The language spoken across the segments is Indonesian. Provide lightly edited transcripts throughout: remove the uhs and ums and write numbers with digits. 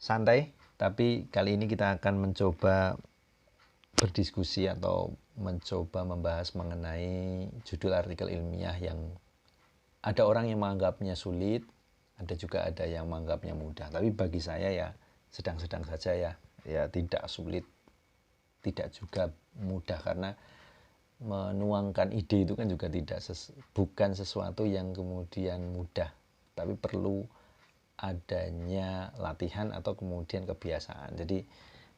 santai, tapi kali ini kita akan mencoba berdiskusi atau mencoba membahas mengenai judul artikel ilmiah yang ada orang yang menganggapnya sulit, ada yang menganggapnya mudah. Tapi bagi saya ya sedang-sedang saja ya tidak sulit, tidak juga mudah, karena menuangkan ide itu kan juga bukan sesuatu yang kemudian mudah, tapi perlu adanya latihan atau kemudian kebiasaan. Jadi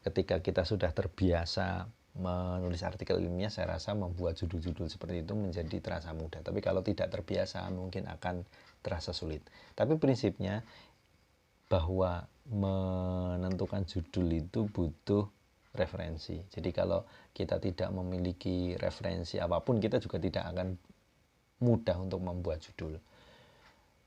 ketika kita sudah terbiasa menulis artikel ilmiah, saya rasa membuat judul-judul seperti itu menjadi terasa mudah. Tapi kalau tidak terbiasa mungkin akan terasa sulit. Tapi prinsipnya bahwa menentukan judul itu butuh referensi. Jadi kalau kita tidak memiliki referensi apapun, kita juga tidak akan mudah untuk membuat judul.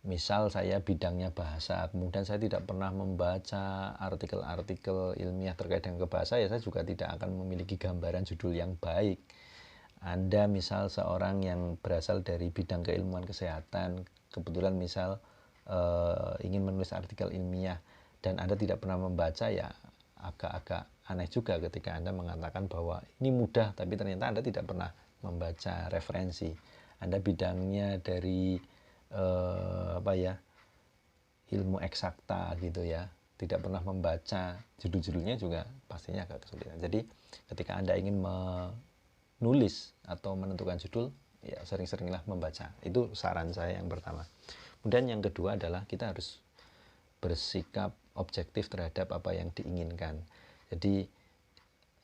Misal saya bidangnya bahasa, kemudian saya tidak pernah membaca artikel-artikel ilmiah terkait dengan bahasa, ya saya juga tidak akan memiliki gambaran judul yang baik. Anda misal seorang yang berasal dari bidang keilmuan kesehatan, kebetulan misal ingin menulis artikel ilmiah dan Anda tidak pernah membaca, ya agak-agak aneh juga ketika Anda mengatakan bahwa ini mudah, tapi ternyata Anda tidak pernah membaca referensi. Anda bidangnya dari ilmu eksakta gitu ya, tidak pernah membaca judul-judulnya, juga pastinya agak kesulitan. Jadi ketika Anda ingin menulis atau menentukan judul, ya sering-seringlah membaca. Itu saran saya yang pertama. Kemudian yang kedua adalah kita harus bersikap objektif terhadap apa yang diinginkan. Jadi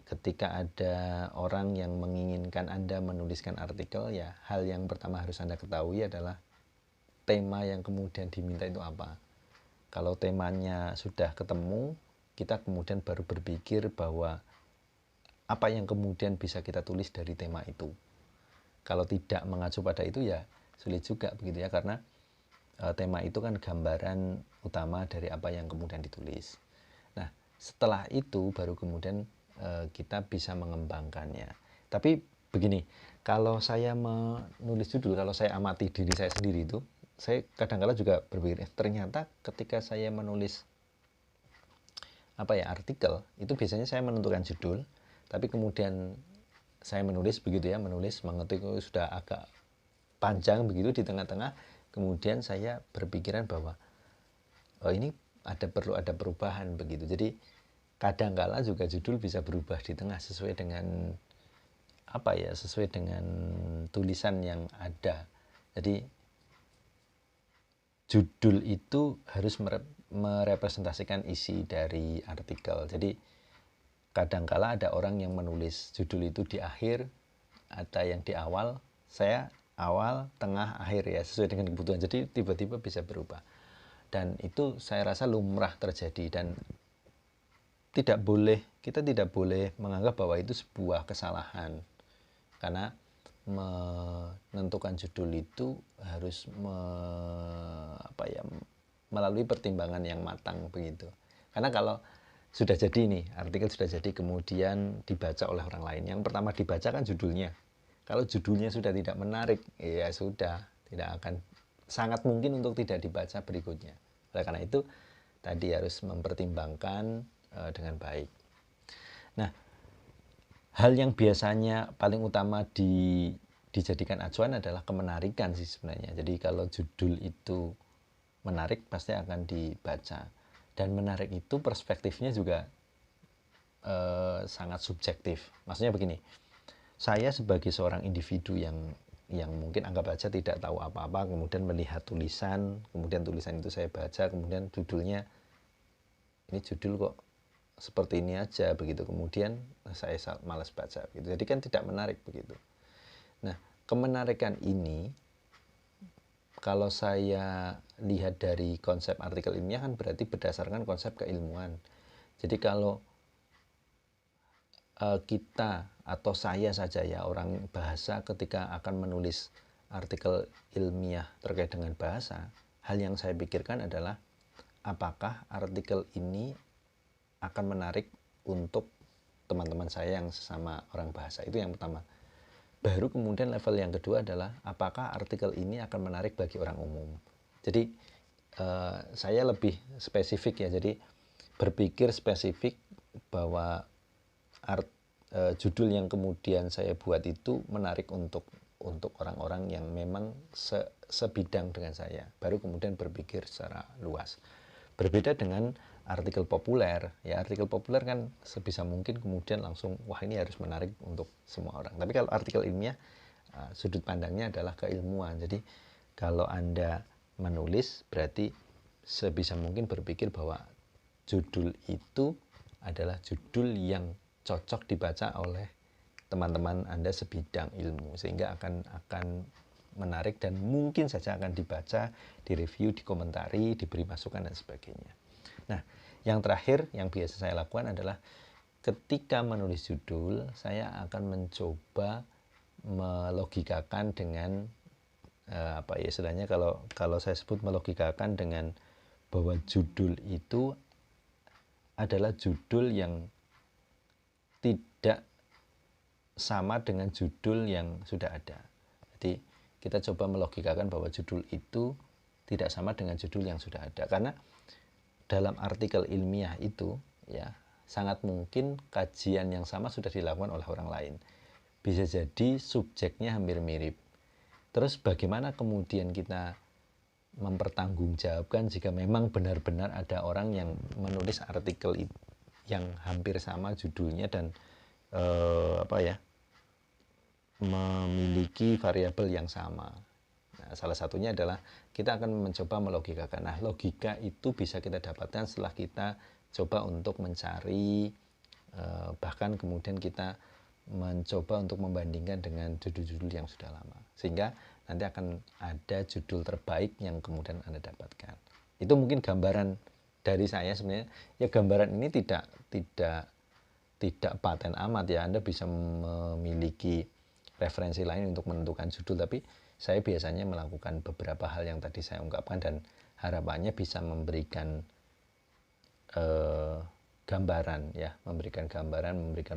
ketika ada orang yang menginginkan Anda menuliskan artikel, ya hal yang pertama harus Anda ketahui adalah tema yang kemudian diminta itu apa. Kalau temanya sudah ketemu, kita kemudian baru berpikir bahwa apa yang kemudian bisa kita tulis dari tema itu. Kalau tidak mengacu pada itu, ya sulit juga begitu ya, karena tema itu kan gambaran utama dari apa yang kemudian ditulis. Nah, setelah itu baru kemudian kita bisa mengembangkannya. Tapi begini, kalau saya menulis judul, kalau saya amati diri saya sendiri itu, saya kadang-kala juga berpikir, ternyata ketika saya menulis artikel, itu biasanya saya menentukan judul, tapi kemudian saya menulis begitu ya, mengetik sudah agak panjang begitu, di tengah-tengah kemudian saya berpikiran bahwa ini perlu ada perubahan begitu. Jadi kadang-kala juga judul bisa berubah di tengah sesuai dengan sesuai dengan tulisan yang ada. Jadi judul itu harus merepresentasikan isi dari artikel. Jadi kadangkala ada orang yang menulis judul itu di akhir, ada yang di awal. Saya awal, tengah, akhir ya, sesuai dengan kebutuhan. Jadi tiba-tiba bisa berubah. Dan itu saya rasa lumrah terjadi, dan kita tidak boleh menganggap bahwa itu sebuah kesalahan. Karena menentukan judul itu harus melalui pertimbangan yang matang begitu. Karena kalau sudah jadi nih, artikel sudah jadi kemudian dibaca oleh orang lain, yang pertama dibaca kan judulnya. Kalau judulnya sudah tidak menarik, ya sudah, sangat mungkin untuk tidak dibaca berikutnya. Oleh karena itu tadi harus mempertimbangkan dengan baik. Nah, hal yang biasanya paling utama dijadikan acuan adalah kemenarikan sih sebenarnya. Jadi kalau judul itu menarik, pasti akan dibaca. Dan menarik itu perspektifnya juga sangat subjektif. Maksudnya begini, saya sebagai seorang individu yang mungkin anggap saja tidak tahu apa-apa, kemudian melihat tulisan, kemudian tulisan itu saya baca, kemudian judulnya, ini judul kok seperti ini aja begitu, kemudian saya malas baca gitu. Jadi kan tidak menarik begitu. Nah, kemenarikan ini kalau saya lihat dari konsep artikel ilmiah kan berarti berdasarkan konsep keilmuan. Jadi kalau kita atau saya saja ya, orang bahasa, ketika akan menulis artikel ilmiah terkait dengan bahasa, hal yang saya pikirkan adalah apakah artikel ini akan menarik untuk teman-teman saya yang sesama orang bahasa. Itu yang pertama. Baru kemudian level yang kedua adalah apakah artikel ini akan menarik bagi orang umum. Jadi saya lebih spesifik ya. Jadi berpikir spesifik bahwa judul yang kemudian saya buat itu menarik untuk orang-orang yang memang sebidang dengan saya, baru kemudian berpikir secara luas. Berbeda dengan artikel populer, ya artikel populer kan sebisa mungkin kemudian langsung wah ini harus menarik untuk semua orang. Tapi kalau artikel ilmiah sudut pandangnya adalah keilmuan. Jadi kalau Anda menulis berarti sebisa mungkin berpikir bahwa judul itu adalah judul yang cocok dibaca oleh teman-teman Anda sebidang ilmu, sehingga akan menarik dan mungkin saja akan dibaca, direview, dikomentari, diberi masukan dan sebagainya. Nah, yang terakhir yang biasa saya lakukan adalah ketika menulis judul, saya akan mencoba melogikakan dengan apa ya istilahnya, kalau saya sebut melogikakan dengan bahwa judul itu adalah judul yang tidak sama dengan judul yang sudah ada. Jadi kita coba melogikakan bahwa judul itu tidak sama dengan judul yang sudah ada, karena dalam artikel ilmiah itu ya sangat mungkin kajian yang sama sudah dilakukan oleh orang lain. Bisa jadi subjeknya hampir mirip. Terus bagaimana kemudian kita mempertanggungjawabkan jika memang benar-benar ada orang yang menulis artikel yang hampir sama judulnya dan memiliki variabel yang sama. Nah, salah satunya adalah kita akan mencoba melogikakan. Nah, logika itu bisa kita dapatkan setelah kita coba untuk mencari, bahkan kemudian kita mencoba untuk membandingkan dengan judul-judul yang sudah lama, sehingga nanti akan ada judul terbaik yang kemudian Anda dapatkan. Itu mungkin gambaran dari saya. Sebenarnya ya gambaran ini tidak paten amat ya, Anda bisa memiliki referensi lain untuk menentukan judul, tapi saya biasanya melakukan beberapa hal yang tadi saya ungkapkan dan harapannya bisa memberikan gambaran ya, memberikan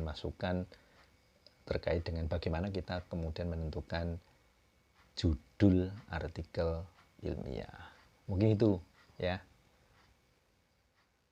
masukan terkait dengan bagaimana kita kemudian menentukan judul artikel ilmiah. Mungkin itu ya.